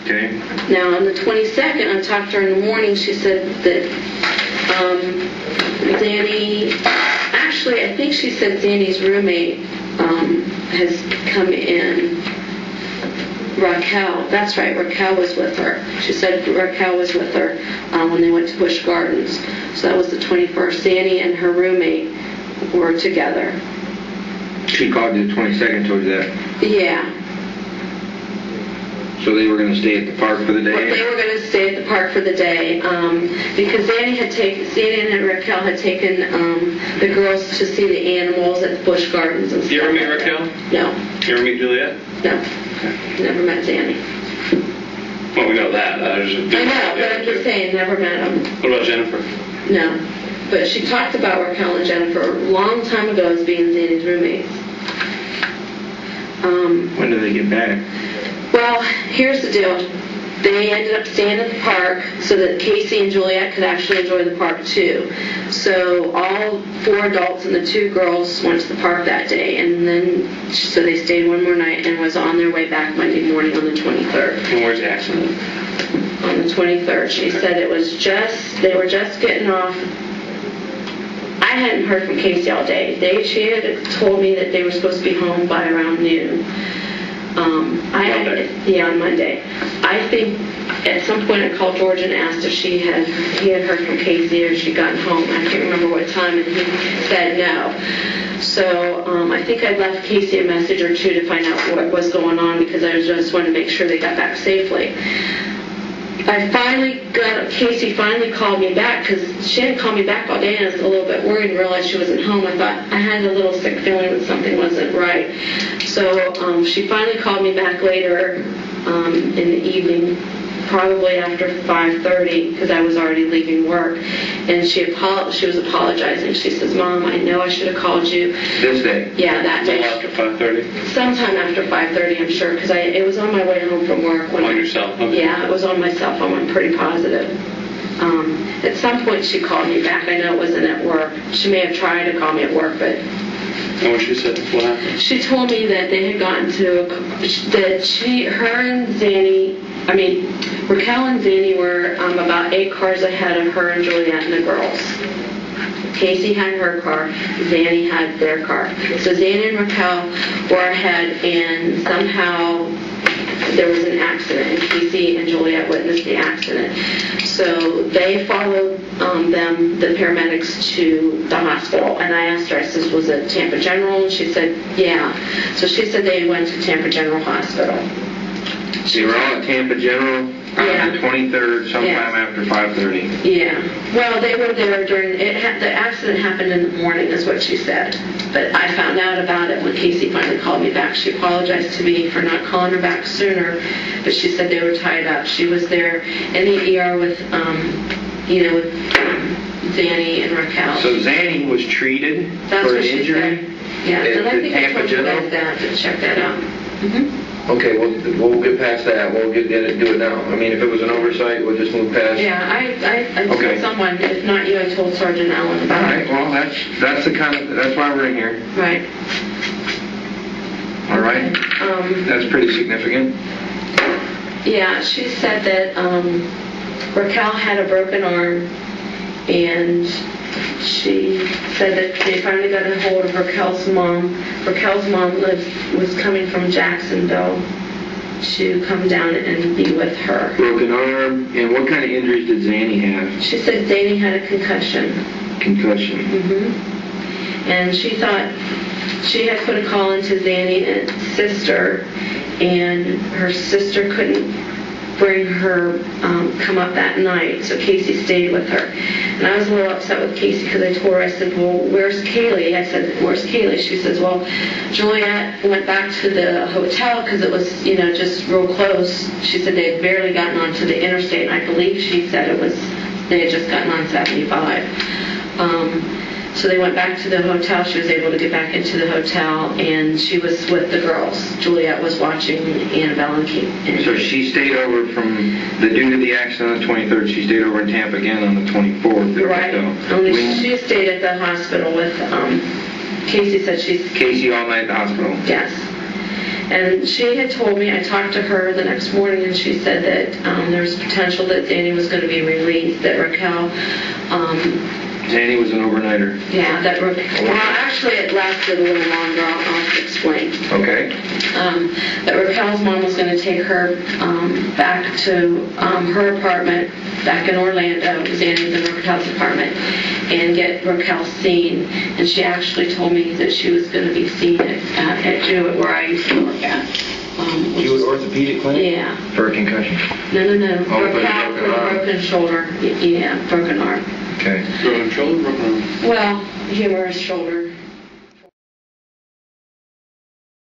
Okay. Now, on the 22nd, I talked to her in the morning. She said that Zanny, actually, I think she said Zanny's roommate has come in. Raquel, that's right, Raquel was with her. She said Raquel was with her when they went to Busch Gardens. So that was the 21st. Zanny and her roommate were together. She called you the 22nd, told you that? Yeah. So they were going to stay at the park for the day? Well, they were going to stay at the park for the day because Zanny and Raquel had taken the girls to see the animals at the Busch Gardens and stuff. You ever meet Raquel? No. You ever meet Juliet? No. Never met Zanny. Well, we know that. I know, but I'm just saying, never met them. What about Jennifer? No. But she talked about Raquel and Jennifer a long time ago as being Zanny's roommates. When do they get back? Well, here's the deal. They ended up staying at the park so that Casey and Juliet could actually enjoy the park too. So all 4 adults and the 2 girls went to the park that day, and then so they stayed one more night and was on their way back Monday morning on the 23rd. And where's the accident? On the 23rd. She said it was they were just getting off. I hadn't heard from Casey all day. She had told me that they were supposed to be home by around noon. On Monday. I think at some point I called George and asked if he had heard from Casey or she'd gotten home. I can't remember what time, and he said no. So I think I left Casey a message or 2 to find out what was going on because I just wanted to make sure they got back safely. Casey finally called me back because she hadn't called me back all day, and I was a little bit worried and realized she wasn't home. I thought I had a little sick feeling that something wasn't right. So she finally called me back later in the evening, probably after 5:30 because I was already leaving work, and she was apologizing. She says, "Mom, I know I should have called you." This day? Yeah, that day. After 5:30? Sometime after 5:30, I'm sure, because it was on my way home from work. On your cell phone? Yeah, it was on my cell phone. I'm pretty positive. At some point she called me back. I know it wasn't at work. She may have tried to call me at work, but... And what she said? What happened? She told me that they had gotten to... Raquel and Zanny were about 8 cars ahead of her and Juliet and the girls. Casey had her car, Zanny had their car. So Zanny and Raquel were ahead, and somehow there was an accident, and Casey and Juliet witnessed the accident. So they followed the paramedics to the hospital, and I asked her, I said, was it Tampa General? And she said, yeah. So she said they went to Tampa General Hospital. So you were all at Tampa General on the 23rd, sometime after 5:30. Yeah. Well, they were there during the accident happened in the morning, is what she said. But I found out about it when Casey finally called me back. She apologized to me for not calling her back sooner, but she said they were tied up. She was there in the ER with Zanny and Raquel. So Zanny was treated That's for what an she injury? said. Yeah. At And I think I Tampa told you General? guys that to check that out. Mm-hmm. Okay, we'll get past that. We'll do it now. I mean, if it was an oversight, we'll just move past. Yeah, I told someone, if not you, I told Sergeant Allen All about right. it. Well, that's why we're in here. Right. All right. That's pretty significant. Yeah, she said that Raquel had a broken arm, and she said that they finally got a hold of Raquel's mom. Raquel's mom was coming from Jacksonville to come down and be with her. Broken arm, and what kind of injuries did Zanny have? She said Zanny had a concussion. Concussion. Mm-hmm. And she thought she had put a call into Zanny's sister, and her sister couldn't bring her come up that night, so Casey stayed with her. And I was a little upset with Casey because I told her, I said, well, where's Caylee? I said, where's Caylee? She says, well, Juliet went back to the hotel because it was, just real close. She said they had barely gotten onto the interstate, and I believe she said they had just gotten on 75. So they went back to the hotel. She was able to get back into the hotel, and she was with the girls. Juliet was watching Annabelle and Kate. So she stayed over due to the accident on the 23rd, she stayed over in Tampa again on the 24th. Right. Only she stayed at the hospital with, Casey said she's... Casey all night at the hospital? Yes. And she had told me, I talked to her the next morning, and she said that there's potential that Danny was going to be released, that Raquel, Danny was an overnighter. yeah, well, actually it lasted a little longer, I'll explain. Okay. That Raquel's mom was going to take her back to her apartment back in Orlando, Danny's and Raquel's apartment, and get Raquel seen. And she actually told me that she was going to be seen at Jewett, where I used to work at. Jewett Orthopedic Clinic? Yeah. For a concussion? No. Oh, Raquel for for the a broken shoulder. Yeah, broken arm. Okay. Broken shoulder, broken arm? Well, humerus shoulder.